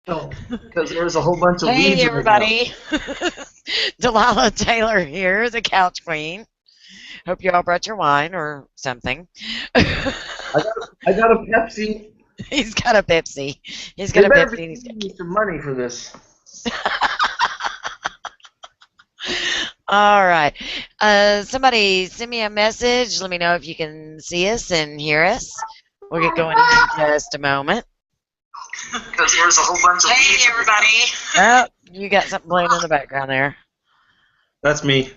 No, because there was a whole bunch of Hey, weeds right now. everybody. Delilah Taylor here, the Couch Queen. Hope you all brought your wine or something. I got a Pepsi. He's got a Pepsi. He's They got a better be Pepsi and he's giving got. me some money for this. All right. Somebody send me a message. Let me know if you can see us and hear us. We'll get going here in just a moment. Because there was a whole bunch of Hey, weeds right now. everybody. Oh, you got something playing in the background there. That's me.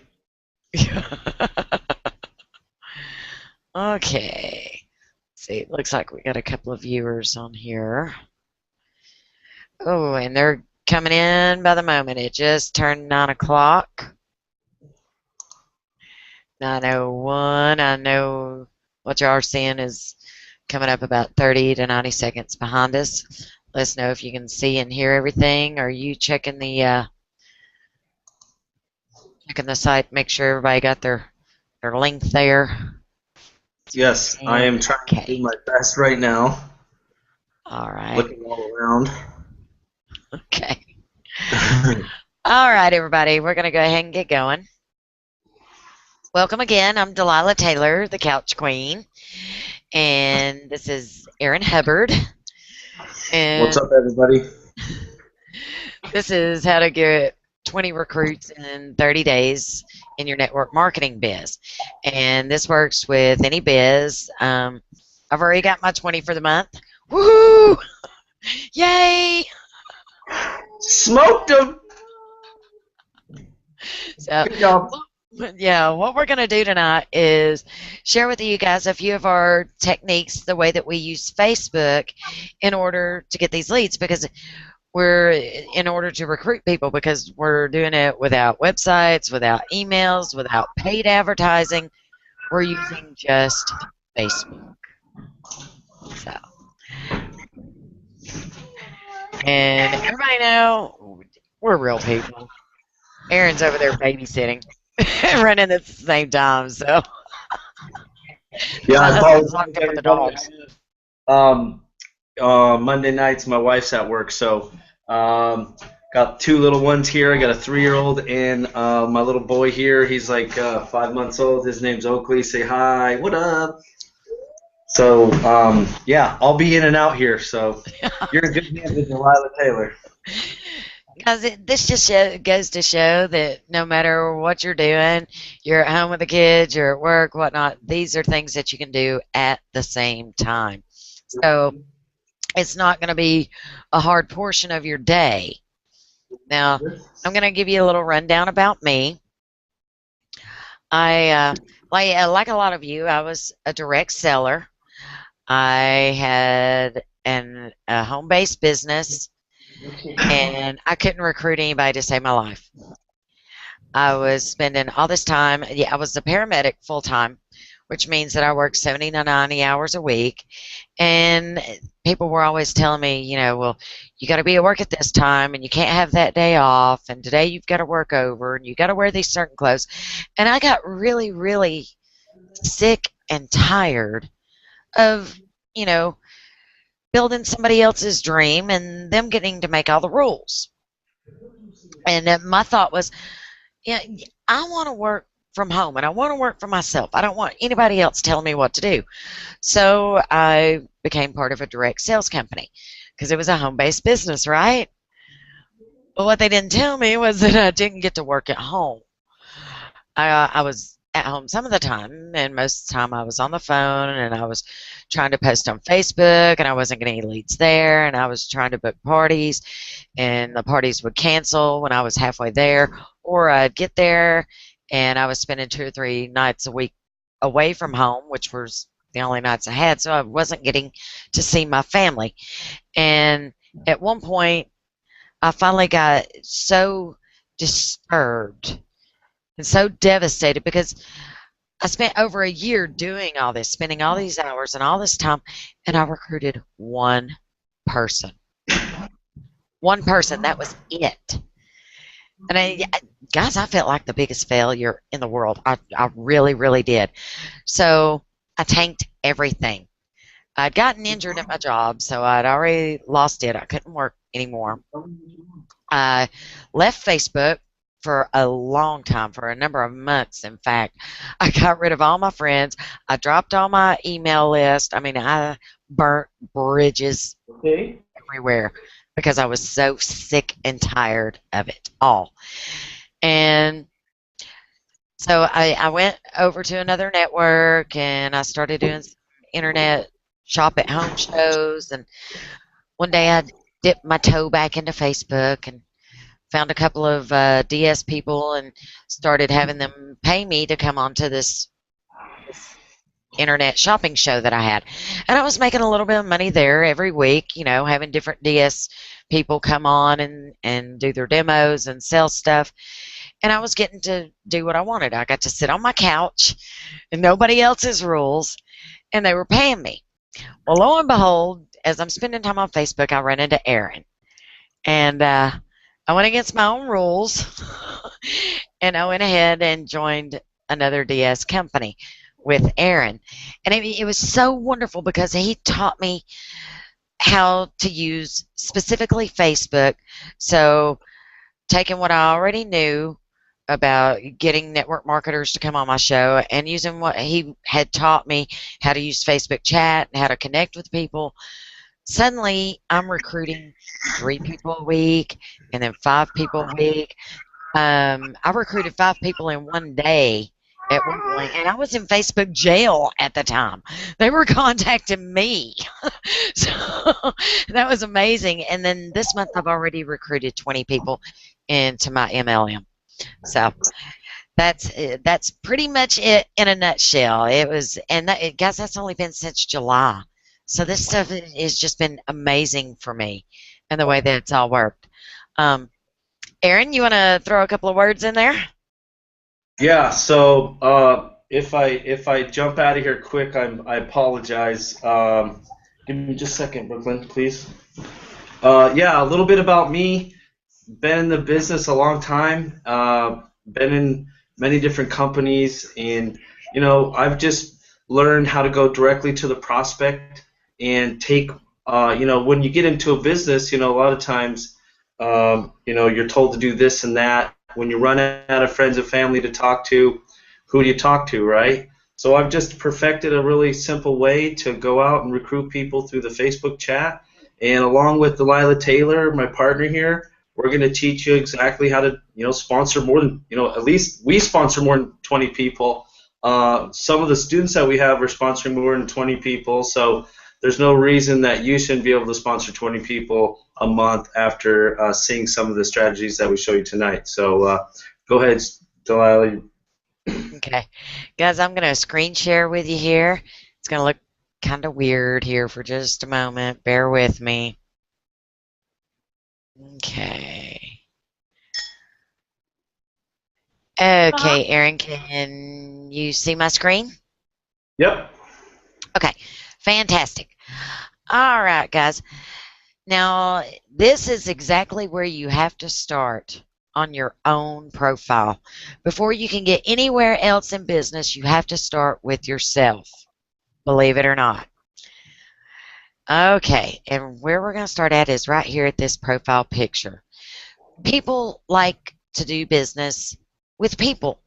Okay. See, it looks like we got a couple of viewers on here. Oh, and they're coming in by the moment. It just turned 9 o'clock. 9:01. I know what you are seeing is coming up about 30 to 90 seconds behind us. Let us know if you can see and hear everything. Are you checking the site? Make sure everybody got their link there. Yes, I am trying to do Okay. my best right now. All right. Looking all around. Okay. All right, everybody. We're going to go ahead and get going. Welcome again. I'm Delilah Taylor, the Couch Queen, and this is Aaron Hubbard. What's And up, everybody? this is how to get 20 recruits in 30 days in your network marketing biz. And this works with any biz. I've already got my 20 for the month. Woohoo! Yay! Smoked them. So, Good job. yeah, what we're going to do tonight is share with you guys a few of our techniques, the way that we use Facebook in order to get these leads, because we're in order to recruit people, because we're doing it without websites, without emails, without paid advertising. We're using just Facebook. So, and everybody know we're real people. Aaron's over there babysitting, running at the same time. So Yeah, my I husband's apologize, locked up with the everybody. dogs. Um, Monday nights, my wife's at work, so got two little ones here. I got a 3-year-old and my little boy here. He's like 5 months old. His name's Oakley. Say hi. What up? So yeah, I'll be in and out here. So you're in good hands with Delilah Taylor. Because this just goes to show that no matter what you're doing, you're at home with the kids, you're at work, whatnot, these are things that you can do at the same time. So it's not going to be a hard portion of your day. Now, I'm going to give you a little rundown about me. Like a lot of you, I was a direct seller. I had a home-based business, and I couldn't recruit anybody to save my life. I was spending all this time. Yeah, I was a paramedic full time, which means that I worked 70 to 90 hours a week. And people were always telling me, well, you got to be at work at this time and you can't have that day off. And today you've got to work over and you got to wear these certain clothes. And I got really, really sick and tired of, you know, building somebody else's dream and them getting to make all the rules. And my thought was, yeah, I want to work from home and I want to work for myself. I don't want anybody else telling me what to do. So I became part of a direct sales company because it was a home-based business, right? But what they didn't tell me was that I didn't get to work at home. I was at home some of the time, and most of the time I was on the phone and I was trying to post on Facebook and I wasn't getting any leads there, and I was trying to book parties and the parties would cancel when I was halfway there, or I'd get there and I was spending 2 or 3 nights a week away from home, which was the only nights I had, so I wasn't getting to see my family. And at one point, I finally got so disturbed and so devastated because I spent over a year doing all this, spending all these hours and all this time, and I recruited one person. One person, that was it. And guys, I felt like the biggest failure in the world. I really, really did. So I tanked everything. I'd gotten injured at my job, so I'd already lost it. I couldn't work anymore. I left Facebook for a long time, for a number of months, in fact. I got rid of all my friends. I dropped all my email list. I mean, I burnt bridges Okay. everywhere because I was so sick and tired of it all. And so I went over to another network and I started doing some internet shop at home shows. And one day I dipped my toe back into Facebook and found a couple of DS people and started having them pay me to come on to this internet shopping show that I had. And I was making a little bit of money there every week, you know, having different DS people come on and do their demos and sell stuff. And I was getting to do what I wanted. I got to sit on my couch and nobody else's rules, and they were paying me. Well, lo and behold, as I'm spending time on Facebook, I run into Aaron. And I went against my own rules, and I went ahead and joined another DS company with Aaron. And it was so wonderful because he taught me how to use specifically Facebook. So taking what I already knew about getting network marketers to come on my show and using what he had taught me, how to use Facebook chat and how to connect with people. Suddenly, I'm recruiting 3 people a week and then 5 people a week. I recruited 5 people in one day at one point, and I was in Facebook jail at the time. They were contacting me. So that was amazing. And then this month, I've already recruited 20 people into my MLM. So that's pretty much it in a nutshell. It was, and that, guys, that's only been since July. So this stuff has just been amazing for me, and the way that it's all worked. Aaron, you want to throw a couple of words in there? Yeah. So if I jump out of here quick, I apologize. Give me just a second, Brooklyn, please. Yeah, a little bit about me. Been in the business a long time. Been in many different companies, and I've just learned how to go directly to the prospect and take. When you get into a business, a lot of times, you're told to do this and that. When you run out of friends and family to talk to, who do you talk to, right? So I've just perfected a really simple way to go out and recruit people through the Facebook chat. And along with Delilah Taylor, my partner here, we're going to teach you exactly how to, sponsor more than, at least we sponsor more than 20 people. Some of the students that we have are sponsoring more than 20 people. So there's no reason that you shouldn't be able to sponsor 20 people a month after seeing some of the strategies that we show you tonight. So go ahead, Delilah. Okay. Guys, I'm going to screen share with you here. It's going to look kind of weird here for just a moment. Bear with me. Okay. Okay, Aaron, can you see my screen? Yep. Okay, fantastic. All right, guys. Now, this is exactly where you have to start on your own profile. Before you can get anywhere else in business, you have to start with yourself, believe it or not. Okay, and where we're going to start at is right here at this profile picture. People like to do business with people,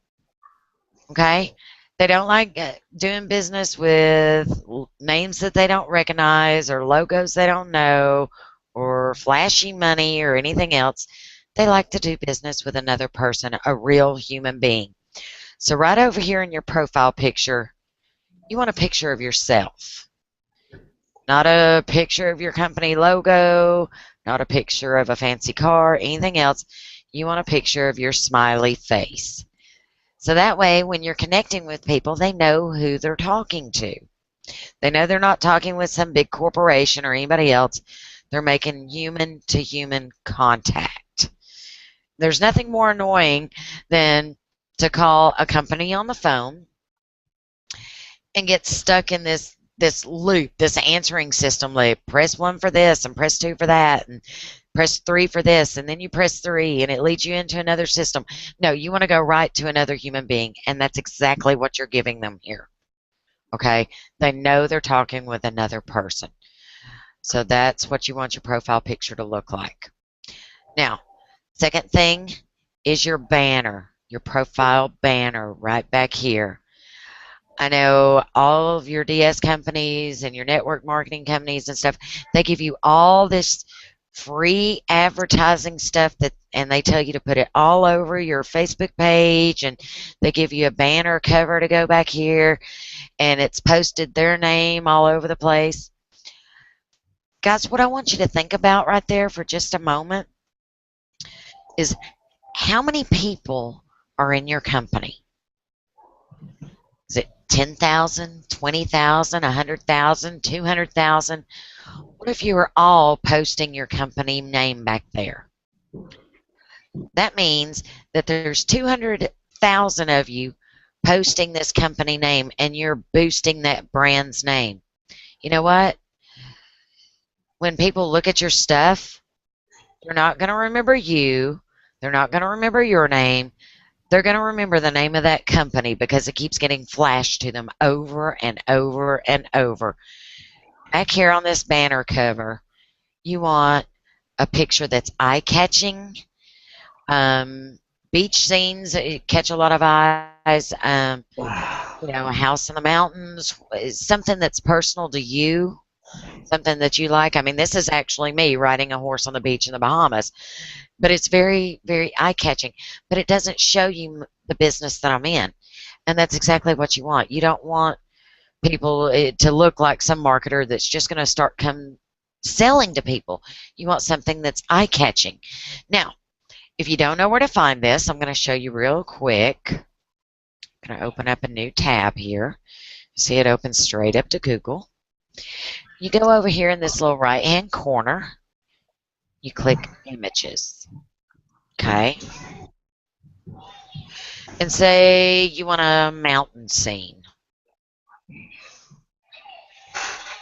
okay? They don't like doing business with names that they don't recognize or logos they don't know or flashy money or anything else. They like to do business with another person, a real human being. So right over here in your profile picture, you want a picture of yourself. Not a picture of your company logo, not a picture of a fancy car, anything else. You want a picture of your smiley face. So that way, when you're connecting with people, they know who they're talking to. They know they're not talking with some big corporation or anybody else. They're making human-to-human contact. There's nothing more annoying than to call a company on the phone and get stuck in this loop, this answering system loop. Press 1 for this and press 2 for that and press 3 for this, and then you press 3 and it leads you into another system. No, you want to go right to another human being, and that's exactly what you're giving them here. Okay? They know they're talking with another person. So that's what you want your profile picture to look like. Now, second thing is your banner, your profile banner right back here. I know all of your DS companies and your network marketing companies and stuff, they give you all this free advertising stuff and they tell you to put it all over your Facebook page, and they give you a banner cover to go back here, and it's posted their name all over the place. Guys, what I want you to think about right there for just a moment is how many people are in your company? Is it 10,000, 20,000, 100,000, 200,000? What if you were all posting your company name back there? That means that there's 200,000 of you posting this company name, and you're boosting that brand's name. You know what? When people look at your stuff, they're not going to remember you. They're not going to remember your name. They're going to remember the name of that company because it keeps getting flashed to them over and over and over. Back here on this banner cover, you want a picture that's eye-catching. Beach scenes catch a lot of eyes. You know, a house in the mountains, something that's personal to you, something that you like. I mean, this is actually me riding a horse on the beach in the Bahamas, but it's very, very eye-catching. But it doesn't show you the business that I'm in, and that's exactly what you want. You don't want people to look like some marketer that's just going to start selling to people. You want something that's eye-catching. Now, if you don't know where to find this, I'm going to show you real quick. I'm going to open up a new tab here. See, it opens straight up to Google. You go over here in this little right-hand corner. You click Images. Okay? And say you want a mountain scene.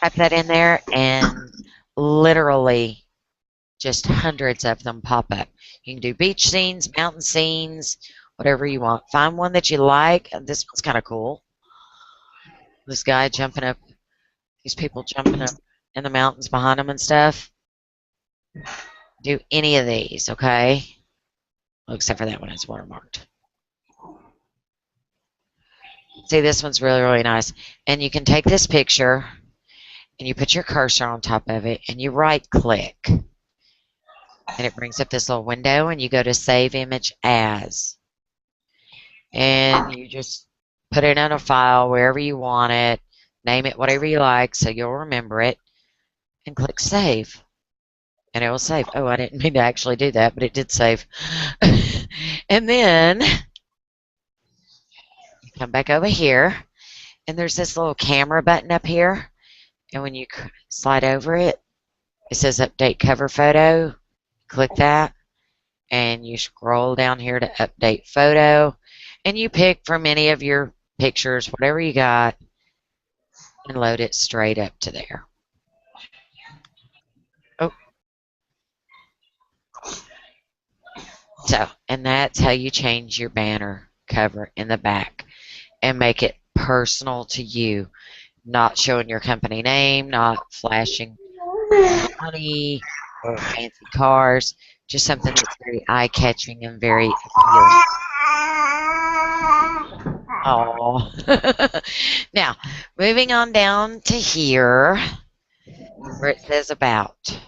Type that in there, and literally just hundreds of them pop up. You can do beach scenes, mountain scenes, whatever you want. Find one that you like. This one's kind of cool. This guy jumping up, these people jumping up in the mountains behind them and stuff. Do any of these, okay? Well, except for that one, it's watermarked. See, this one's really, really nice. And you can take this picture and you put your cursor on top of it and you right click. And it brings up this little window, and you go to Save Image As. And you just put it in a file wherever you want it, name it whatever you like so you'll remember it, and click Save. And it will save. Oh, I didn't mean to actually do that, but it did save. And then you come back over here, and there's this little camera button up here. And when you slide over it, it says Update Cover Photo. Click that, and you scroll down here to Update Photo, and you pick from any of your pictures, whatever you got, and load it straight up to there. Oh. So, and that's how you change your banner cover in the back and make it personal to you, not showing your company name, not flashing money or fancy cars, just something that's very eye-catching and very appealing. Oh. Now, moving on down to here, where it says About.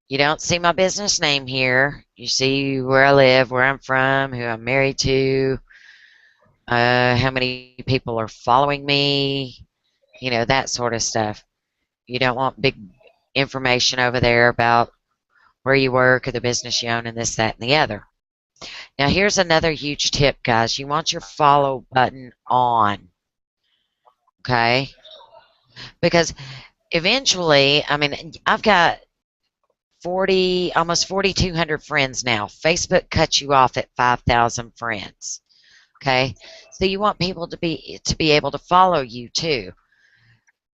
You don't see my business name here. You see where I live, where I'm from, who I'm married to, how many people are following me, you know, that sort of stuff. You don't want big information over there about where you work or the business you own and this, that, and the other. Now, here's another huge tip, guys. You want your follow button on, okay? Because eventually, I mean, I've got almost 4,200 friends now. Facebook cuts you off at 5,000 friends, okay? So you want people to be able to follow you too.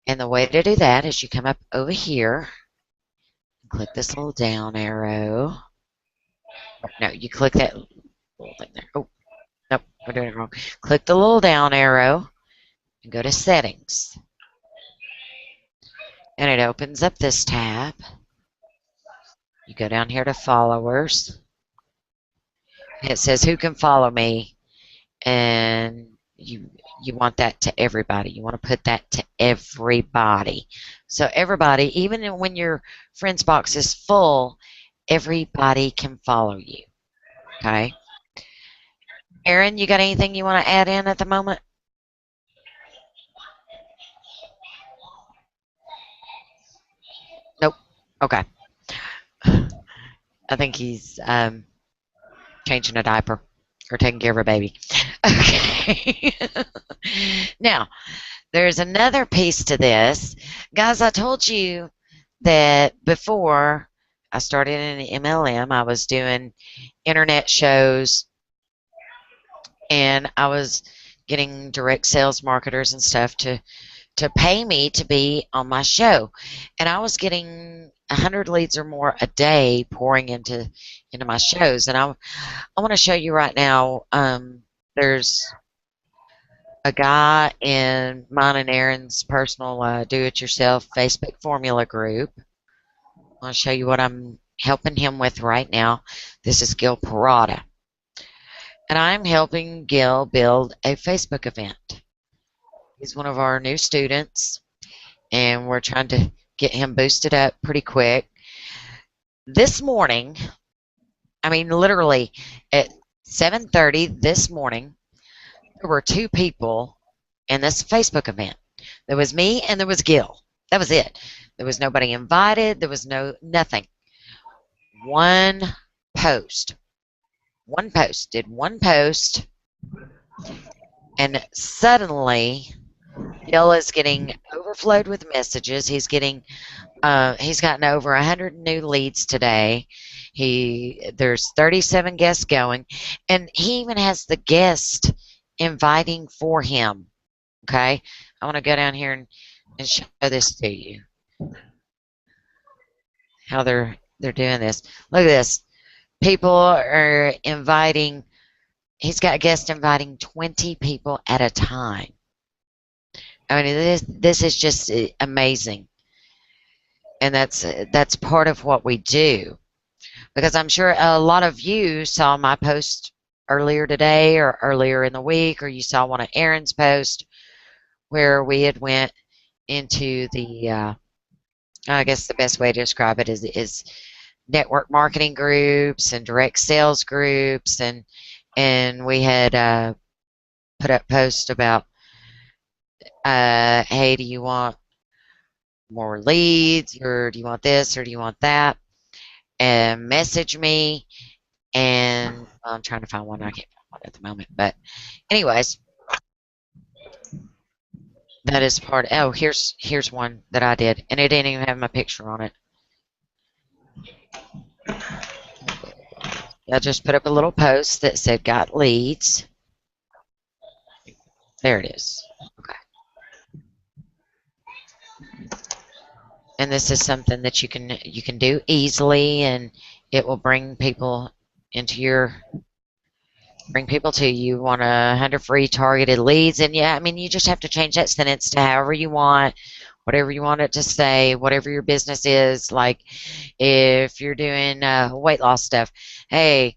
And the way to do that is you come up over here, click this little down arrow. No, you click that little thing there. Oh, nope, we're doing it wrong. Click the little down arrow, and go to Settings. And it opens up this tab. You go down here to Followers. It says who can follow me, and you want that to everybody. You want to put that to everybody. So everybody, even when your friends box is full, everybody can follow you. Okay? Aaron, you got anything you want to add in at the moment? Nope. Okay. I think he's changing a diaper or taking care of a baby. Okay. Now, there's another piece to this. Guys, I told you that before I started in MLM, I was doing internet shows, and I was getting direct sales marketers and stuff to pay me to be on my show. And I was getting 100 leads or more a day pouring into my shows. And I want to show you right now, there's a guy in mine and Aaron's personal do-it-yourself Facebook formula group. I'll show you what I'm helping him with right now. This is Gil Parada. And I'm helping Gil build a Facebook event. He's one of our new students, and we're trying to get him boosted up pretty quick. This morning, I mean literally at 7:30 this morning, there were 2 people in this Facebook event. There was me and there was Gil. That was it. There was nobody invited. There was nothing. One post. Did one post, and suddenly Gil is getting overflowed with messages. He's gotten over 100 new leads today. There's 37 guests going, and he even has the guest inviting for him. Okay, I want to go down here and show this to you. How they're doing this. Look at this. People are inviting. He's got guests inviting 20 people at a time. I mean, this is just amazing, and that's part of what we do. Because I'm sure a lot of you saw my post earlier today or earlier in the week, or you saw one of Aaron's posts where we had went into the. I guess the best way to describe it is network marketing groups and direct sales groups, and we had put up posts about. Hey, do you want more leads, or do you want this, or do you want that? And message me, and I'm trying to find one. I can't find one at the moment, but anyways, that is part. Oh, here's one that I did, and it didn't even have my picture on it. I just put up a little post that said "Got leads." There it is. Okay. And this is something that you can do easily, and it will bring people to you. You want 100 free targeted leads, and yeah, I mean, you just have to change that sentence to however you want, whatever you want it to say, whatever your business is. Like if you're doing weight loss stuff, hey,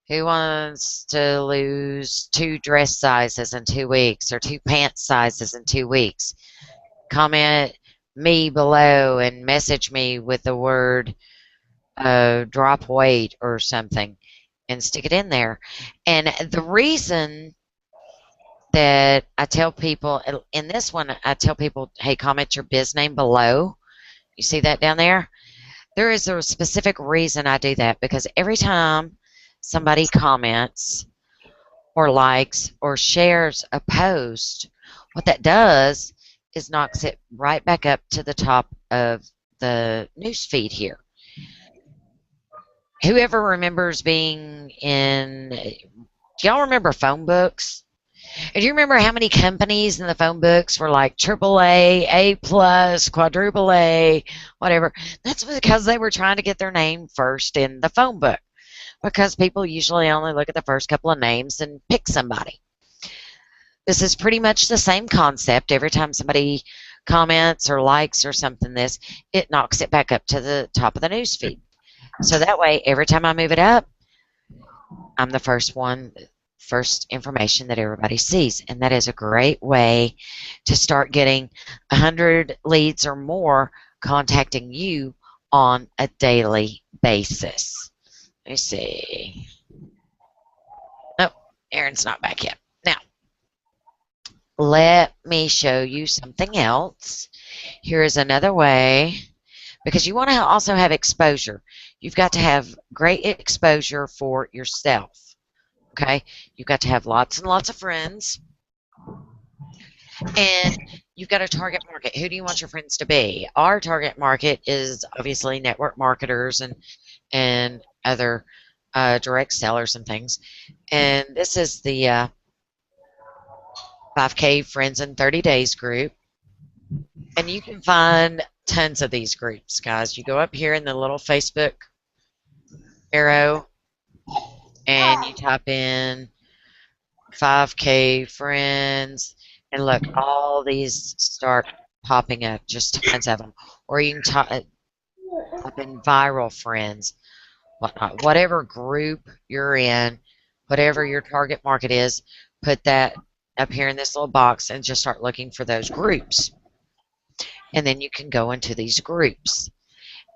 who wants to lose 2 dress sizes in 2 weeks or 2 pants sizes in 2 weeks? Comment me below and message me with the word drop weight or something and stick it in there. And the reason that I tell people in this one, I tell people, hey, comment your biz name below. You see that down there? There is a specific reason I do that, because every time somebody comments or likes or shares a post, what that does is knocks it right back up to the top of the news feed here. Whoever remembers being in, do y'all remember phone books? And do you remember how many companies in the phone books were like AAA, A+, quadruple A, whatever? That's because they were trying to get their name first in the phone book, because people usually only look at the first couple of names and pick somebody. This is pretty much the same concept. Every time somebody comments or likes or something, it knocks it back up to the top of the news feed. So that way, every time I move it up, I'm the first information that everybody sees. And that is a great way to start getting 100 leads or more contacting you on a daily basis. Let me see. Nope, Aaron's not back yet. Now, let me show you something else. Here is another way, because you want to also have exposure. You've got to have great exposure for yourself. Okay? You've got to have lots and lots of friends. And you've got a target market. Who do you want your friends to be? Our target market is obviously network marketers and other direct sellers and things. And this is the 5K Friends in 30 Days group. And you can find tons of these groups, guys. You go up here in the little Facebook arrow and you type in 5K Friends, and look, all these start popping up, just tons of them. Or you can type in viral friends, whatnot. Whatever group you're in, whatever your target market is, put that up here in this little box and just start looking for those groups. And then you can go into these groups.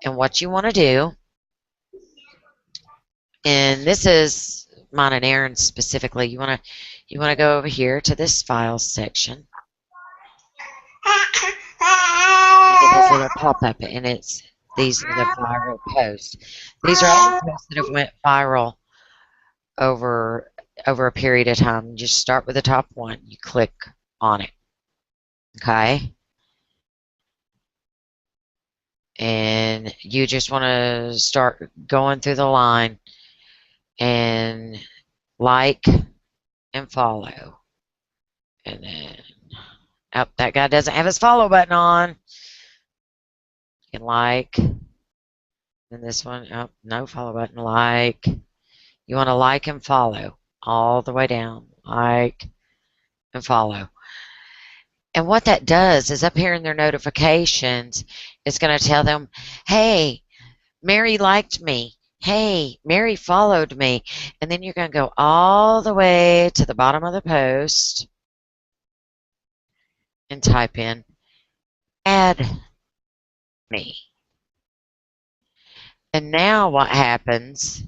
And what you want to do, and this is mine and Aaron specifically, you want to go over here to this files section. Get this little pop-up, and these are the viral posts. These are all the posts that have went viral over a period of time. You just start with the top one. You click on it. Okay? And you just want to start going through the line and like and follow. And then, oh, that guy doesn't have his follow button on. You can like. And this one, oh, no follow button, like. You want to like and follow all the way down. Like and follow. And what that does is up here in their notifications, it's going to tell them, hey, Mary liked me. Hey, Mary followed me. And then you're going to go all the way to the bottom of the post and type in, add me. And now what happens,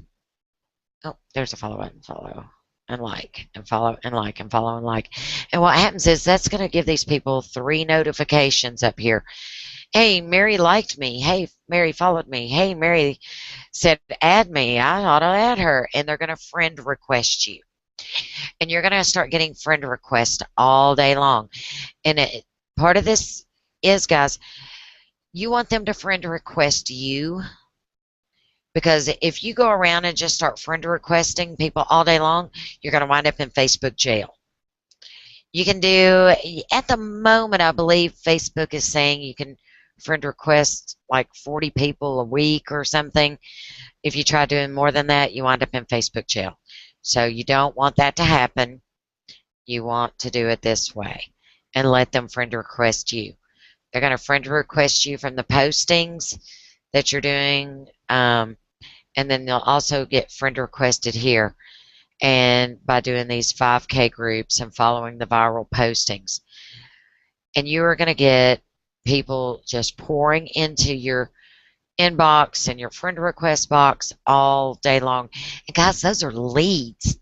oh, there's a follow button, follow and like and follow and like and follow and like. And what happens is that's going to give these people 3 notifications up here. Hey, Mary liked me. Hey, Mary followed me. Hey, Mary said add me. I ought to add her. And they're going to friend request you. And you're going to start getting friend requests all day long. And part of this is, guys, you want them to friend request you. Because if you go around and just start friend requesting people all day long, you're going to wind up in Facebook jail. You can do, at the moment, I believe Facebook is saying you can friend request like 40 people a week or something. If you try doing more than that, you wind up in Facebook jail. So you don't want that to happen. You want to do it this way and let them friend request you. They're going to friend request you from the postings that you're doing, and then they'll also get friend requested here, and by doing these 5K groups and following the viral postings. And you are going to get people just pouring into your inbox and your friend request box all day long. And guys, those are leads.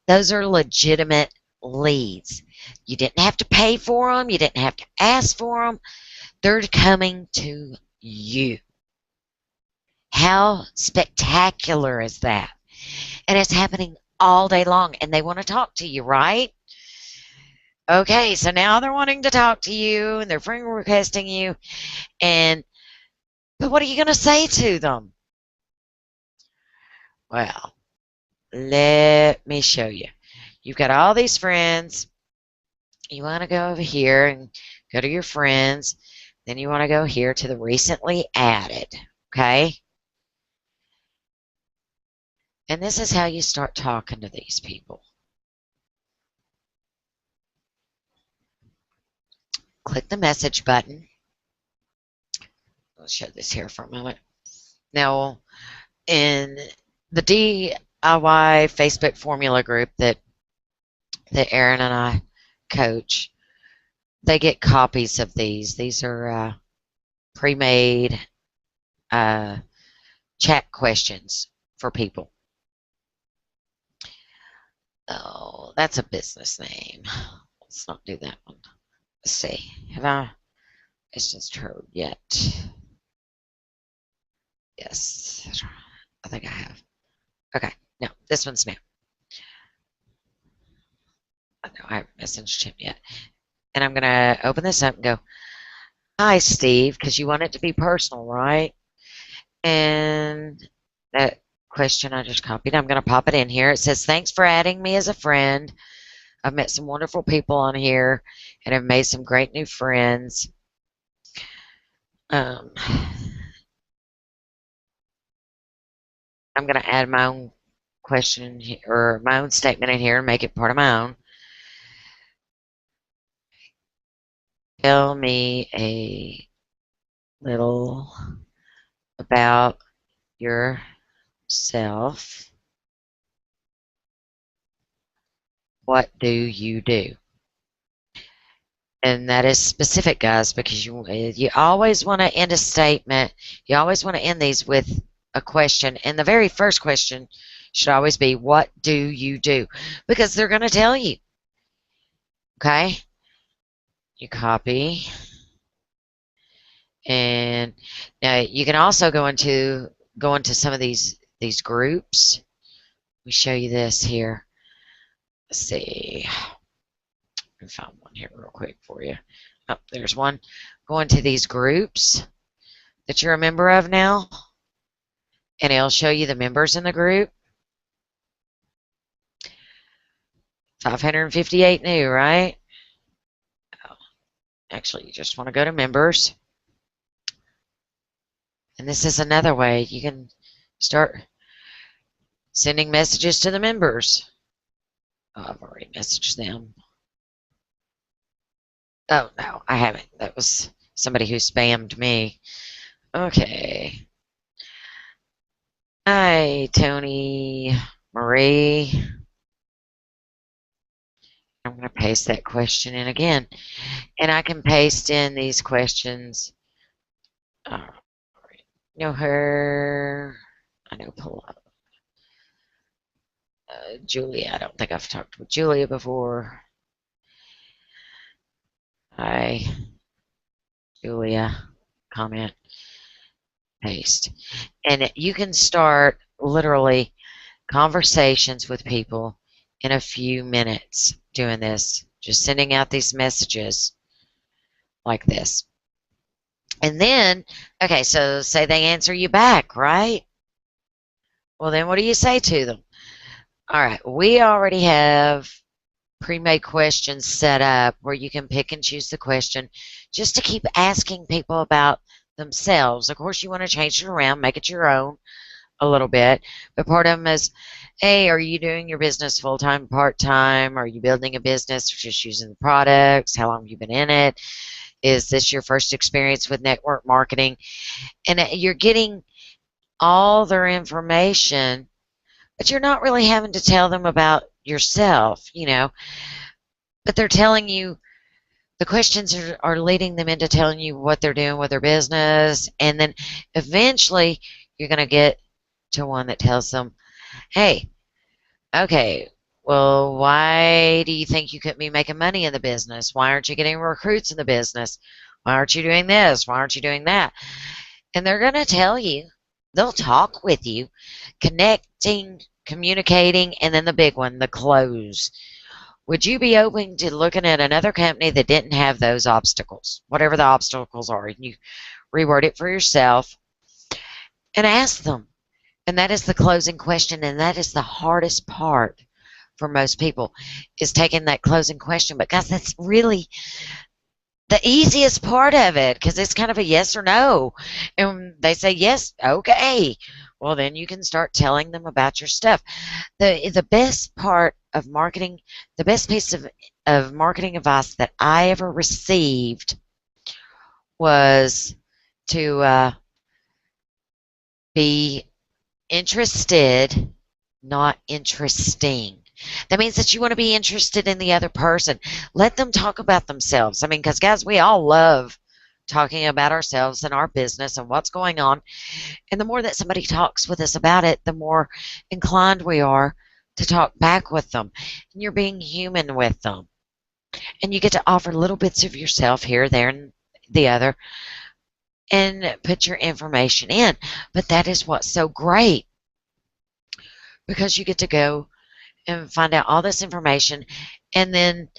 Those are legitimate leads. You didn't have to pay for them. You didn't have to ask for them. They're coming to you. How spectacular is that? And it's happening all day long, and they want to talk to you, right? Okay, so now they're wanting to talk to you, and they're friend requesting you, but what are you going to say to them? Well, let me show you. You've got all these friends. You want to go over here and go to your friends. Then you want to go here to the recently added, okay? And this is how you start talking to these people. click the message button. I'll show this here for a moment. Now, in the DIY Facebook formula group that Erin and I coach, they get copies of these. These are pre-made chat questions for people. Oh, that's a business name. Let's not do that one. Let's see. Have I licensed her yet? Yes. I think I have. Okay. No, this one's new. No, I haven't messaged him yet. And I'm going to open this up and go, hi, Steve, because you want it to be personal, right? And that question I just copied, I'm going to pop it in here. It says, thanks for adding me as a friend. I've met some wonderful people on here and have made some great new friends. I'm going to add my own question or my own statement in here and make it part of my own. Tell me a little about yourself. What do you do? And that is specific, guys, because you always want to end a statement. You always want to end these with a question. And the very first question should always be, what do you do? Because they're going to tell you. Okay? You copy. And now you can also go into some of these groups. Let me show you this here. Let's see. I found one here real quick for you. Oh, there's one. Go into these groups that you're a member of now, and it'll show you the members in the group. 558 new, right? Oh, actually, you just want to go to members. And this is another way you can start sending messages to the members. Oh, I've already messaged them. Oh, no, I haven't. That was somebody who spammed me. Okay. Hi, Tony Marie. I'm going to paste that question in again. And I can paste in these questions. Know her. I know Julia. I don't think I've talked with Julia before. Hi, Julia. Comment. Paste. And you can start literally conversations with people in a few minutes doing this. Just sending out these messages like this. And then, okay, so say they answer you back, right? Well, then what do you say to them? All right, we already have pre-made questions set up where you can pick and choose the question just to keep asking people about themselves. Of course, you want to change it around, make it your own a little bit, but part of them is, hey, are you doing your business full-time, part-time? Are you building a business or just using the products? How long have you been in it? Is this your first experience with network marketing? And you're getting all their information, but you're not really having to tell them about yourself, you know. But they're telling you, the questions are leading them into telling you what they're doing with their business. And then eventually you're going to get to one that tells them, hey, okay, well, why do you think you couldn't be making money in the business? Why aren't you getting recruits in the business? Why aren't you doing this? Why aren't you doing that? And they're going to tell you. They'll talk with you, connecting, communicating, and then the big one, the close. Would you be open to looking at another company that didn't have those obstacles, whatever the obstacles are? You reword it for yourself and ask them. And that is the closing question, and that is the hardest part for most people, is taking that closing question, because that's really the easiest part of it, because it's kind of a yes or no. And they say yes, okay. Well, then you can start telling them about your stuff. The best part of marketing, the best piece of of marketing advice that I ever received was to be interested, not interesting. That means that you want to be interested in the other person. Let them talk about themselves. I mean, because guys, we all love talking about ourselves and our business and what's going on. And the more that somebody talks with us about it, the more inclined we are to talk back with them. And you're being human with them. And you get to offer little bits of yourself here, there, and the other, and put your information in. But that is what's so great, because you get to go and find out all this information and then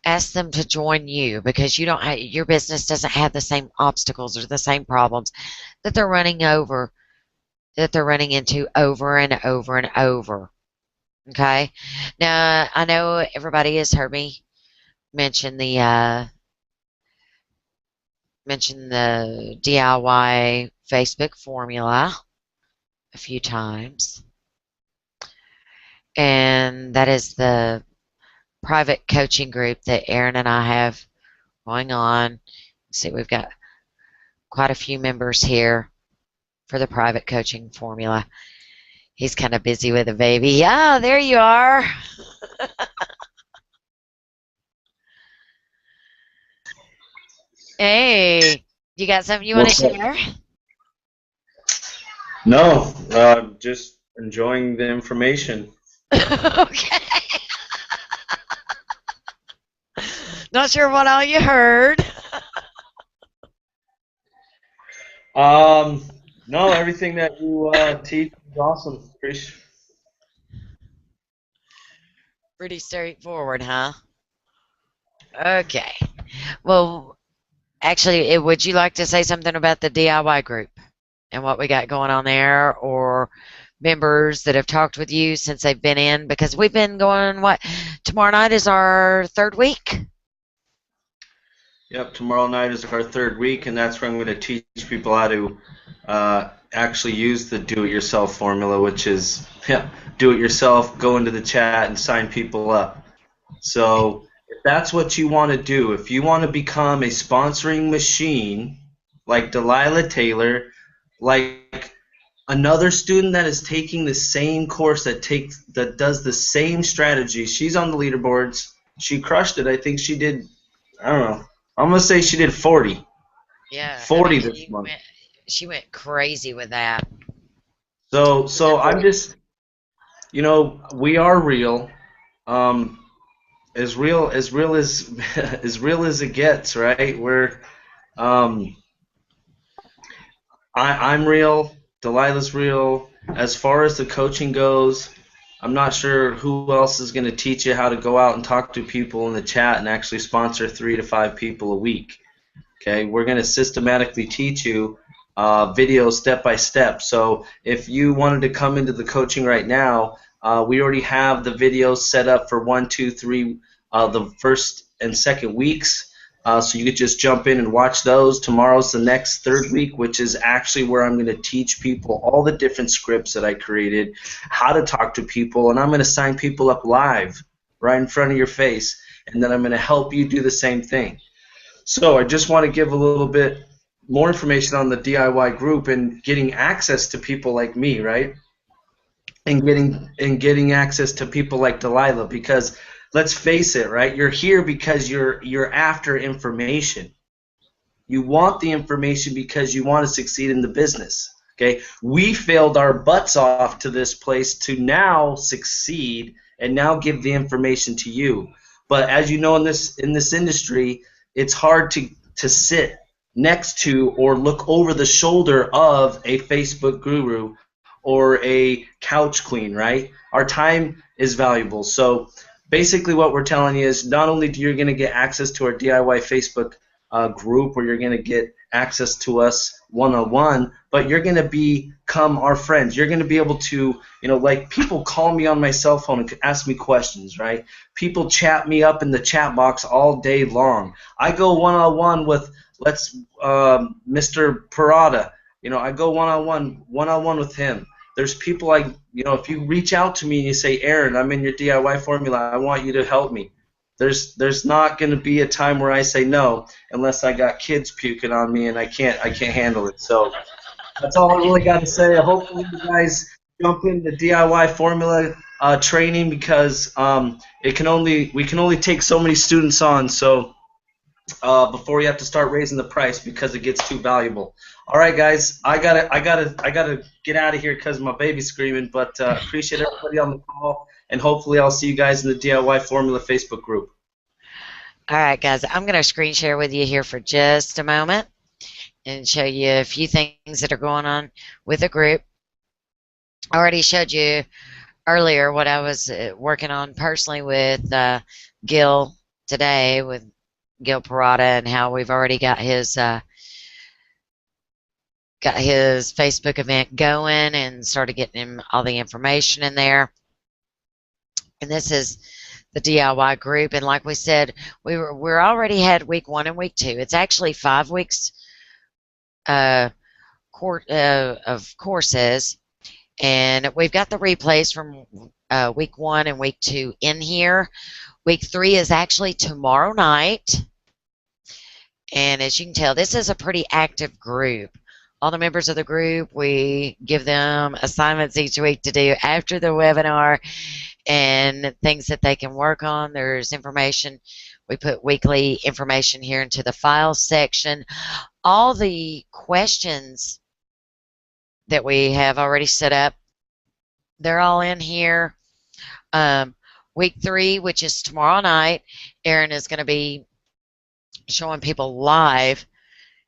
ask them to join you, because you don't your business doesn't have the same obstacles or the same problems that they're running into over and over and over. Okay? Now, I know everybody has heard me mention the DIY Facebook formula a few times. And that is the private coaching group that Aaron and I have going on. See, we've got quite a few members here for the private coaching formula. He's kind of busy with a baby. Yeah, there you are. Hey, you got something you want to share? No, just enjoying the information. Okay. Not sure what all you heard. No, everything that you teach is awesome. Pretty straightforward, huh? Okay. Well, actually, would you like to say something about the DIY group and what we got going on there, or members that have talked with you since they've been in? Because we've been going, tomorrow night is our third week? Yep, tomorrow night is our third week, and that's where I'm going to teach people how to actually use the do-it-yourself formula, which is do it yourself, go into the chat, and sign people up. So if that's what you want to do, if you want to become a sponsoring machine like Delilah Taylor, like another student that is taking the same course that does the same strategy, she's on the leaderboards. She crushed it. I think she did, I don't know, I'm going to say she did 40. Yeah. 40 this month. She went crazy with that. So I'm just, we are real. As real as as real as it gets, right? I'm real. Delilah's real. As far as the coaching goes, I'm not sure who else is going to teach you how to go out and talk to people in the chat and actually sponsor 3 to 5 people a week. Okay, we're going to systematically teach you videos step by step. So if you wanted to come into the coaching right now, we already have the videos set up for 1, 2, 3, the first and second weeks. So you could just jump in and watch those. Tomorrow's the next third week, which is actually where I'm going to teach people all the different scripts that I created, how to talk to people, and I'm going to sign people up live right in front of your face, and then I'm going to help you do the same thing. So I just want to give a little bit more information on the DIY group and getting access to people like me, right? And getting access to people like Delilah, because let's face it, right? You're here because you're after information. You want the information because you want to succeed in the business. Okay? We failed our butts off to this place to now succeed and now give the information to you. But as you know, in this industry, it's hard to sit next to or look over the shoulder of a Facebook guru or a couch queen, right? Our time is valuable. So basically what we're telling you is not only do you're going to get access to our DIY Facebook group where you're going to get access to us one-on-one, but you're going to become our friends. You're going to be able to, like people call me on my cell phone and ask me questions, right? People chat me up in the chat box all day long. I go one-on-one with, Mr. Parada. I go one-on-one with him. There's people like, if you reach out to me and you say, Aaron, I'm in your DIY formula, I want you to help me. there's not going to be a time where I say no unless I got kids puking on me and I can't handle it. So that's all I really got to say. Hopefully you guys jump into DIY formula training because we can only take so many students on. So before you have to start raising the price because it gets too valuable. All right, guys, I gotta get out of here because my baby's screaming. But appreciate everybody on the call, and hopefully I'll see you guys in the DIY Formula Facebook group. All right, guys, I'm going to screen share with you here for just a moment and show you a few things that are going on with the group. I already showed you earlier what I was working on personally with Gil today, with Gil Parada, and how we've already got his Facebook event going and started getting him all the information in there. And this is the DIY group, and like we said, we're already had week 1 and week 2. It's actually 5 weeks of courses, and we've got the replays from week 1 and week 2 in here. Week 3 is actually tomorrow night, and as you can tell, this is a pretty active group. All the members of the group, we give them assignments each week to do after the webinar and things that they can work on. There's information. We put weekly information here into the files section. All the questions that we have already set up, they're all in here. Week 3, which is tomorrow night, Erin is going to be showing people live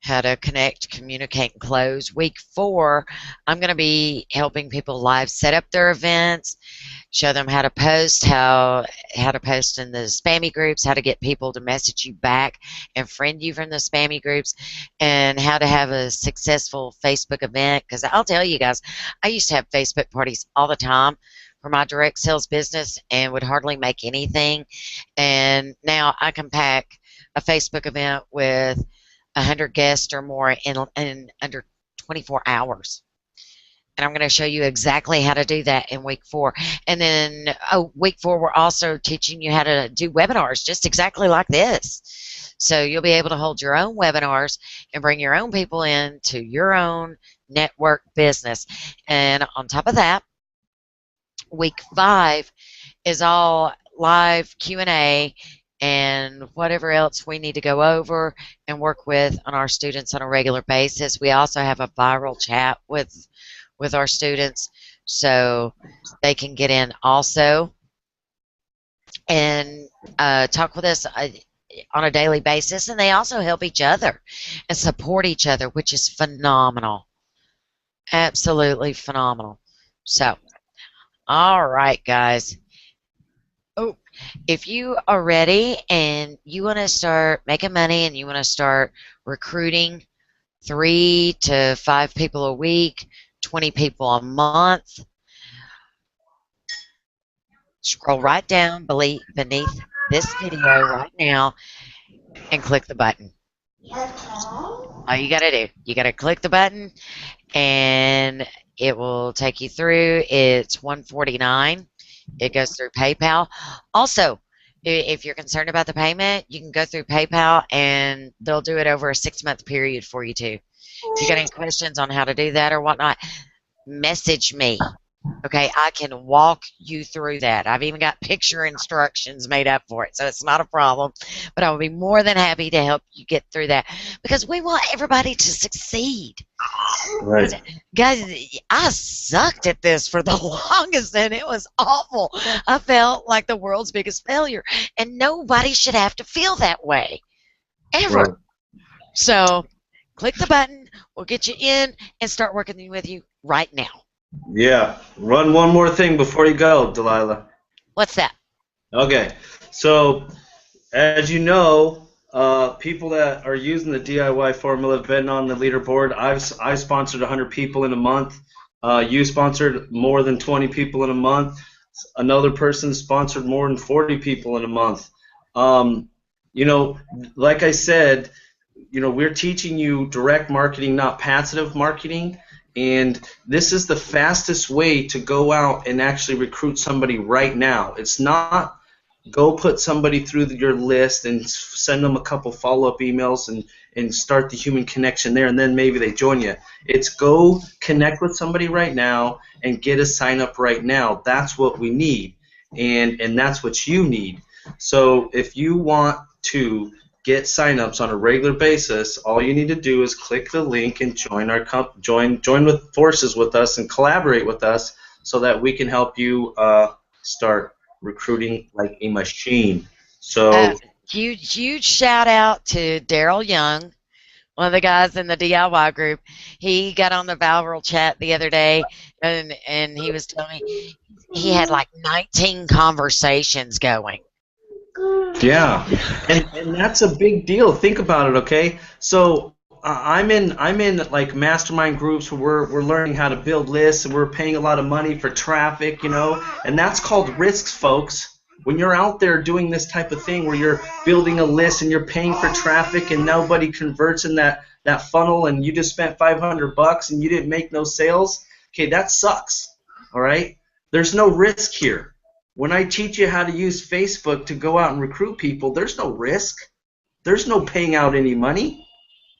how to connect, communicate, and close. Week 4, I'm going to be helping people live set up their events, show them how to post, how to post in the spammy groups, how to get people to message you back and friend you from the spammy groups, and how to have a successful Facebook event. Because I'll tell you guys, I used to have Facebook parties all the time for my direct sales business and would hardly make anything. And now I can pack a Facebook event with 100 guests or more in under 24 hours. And I'm going to show you exactly how to do that in week 4. And then, week 4, we're also teaching you how to do webinars just exactly like this. So you'll be able to hold your own webinars and bring your own people in to your own network business. And on top of that, week 5 is all live Q&A and whatever else we need to go over and work with on our students on a regular basis. We also have a viral chat with our students, so they can get in also and talk with us on a daily basis, and they also help each other and support each other, which is phenomenal. Absolutely phenomenal. So, all right, guys. Oh, if you are ready and you want to start making money and you want to start recruiting 3 to 5 people a week, 20 people a month, scroll right down beneath this video right now and click the button. All you got to do, you got to click the button and it will take you through. It's $149. It goes through PayPal. Also, if you're concerned about the payment, you can go through PayPal and they'll do it over a 6-month period for you too. If you got any questions on how to do that or whatnot, message me. Okay, I can walk you through that. I've even got picture instructions made up for it, so it's not a problem. But I will be more than happy to help you get through that because we want everybody to succeed. Right. Guys, I sucked at this for the longest, and it was awful. I felt like the world's biggest failure, and nobody should have to feel that way, ever. Right. So, click the button. We'll get you in and start working with you right now. Yeah. Run one more thing before you go, Delilah. What's that? Okay. So, as you know, people that are using the DIY formula have been on the leaderboard. I've sponsored 100 people in a month. You sponsored more than 20 people in a month. Another person sponsored more than 40 people in a month. You know, like I said, you know, we're teaching you direct marketing, not passive marketing. And this is the fastest way to go out and actually recruit somebody right now. It's not go put somebody through your list and send them a couple follow-up emails and start the human connection there, and then maybe they join you. It's go connect with somebody right now and get a sign up right now. That's what we need, and that's what you need. So if you want to get signups on a regular basis, all you need to do is click the link and join our join with forces with us and collaborate with us so that we can help you start recruiting like a machine. So Huge shout out to Daryl Young, one of the guys in the DIY group. He got on the Valveral chat the other day, and he was telling me he had like 19 conversations going. yeah, and that's a big deal. Think about it, okay? So I'm in like mastermind groups where we're learning how to build lists and we're paying a lot of money for traffic, you know, and that's called risks, folks. When you're out there doing this type of thing where you're building a list and you're paying for traffic and nobody converts in that funnel and you just spent $500 and you didn't make no sales, okay, that sucks. All right? There's no risk here. When I teach you how to use Facebook to go out and recruit people, there's no risk. There's no paying out any money.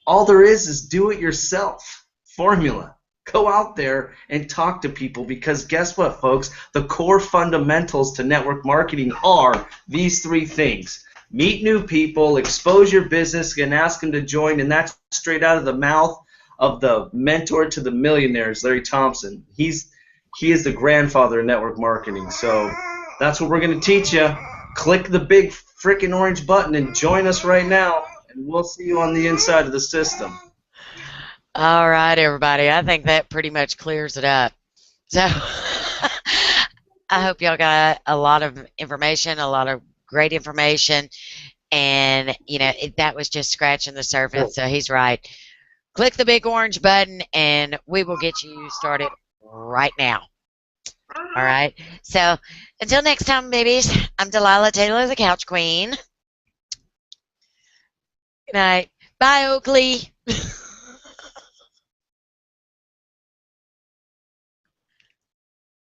All there is do it yourself formula. Go out there and talk to people, because guess what, folks? The core fundamentals to network marketing are these three things. Meet new people, expose your business, and ask them to join, and that's straight out of the mouth of the mentor to the millionaires, Larry Thompson. He is the grandfather of network marketing. So that's what we're going to teach you. Click the big freaking orange button and join us right now, and we'll see you on the inside of the system. All right, everybody. I think that pretty much clears it up. So I hope y'all got a lot of information, a lot of great information, and you know that was just scratching the surface. So he's right. Click the big orange button, and we will get you started right now. All right. So until next time, babies. I'm Delilah Taylor, the Couch Queen. Good night. Bye, Oakley.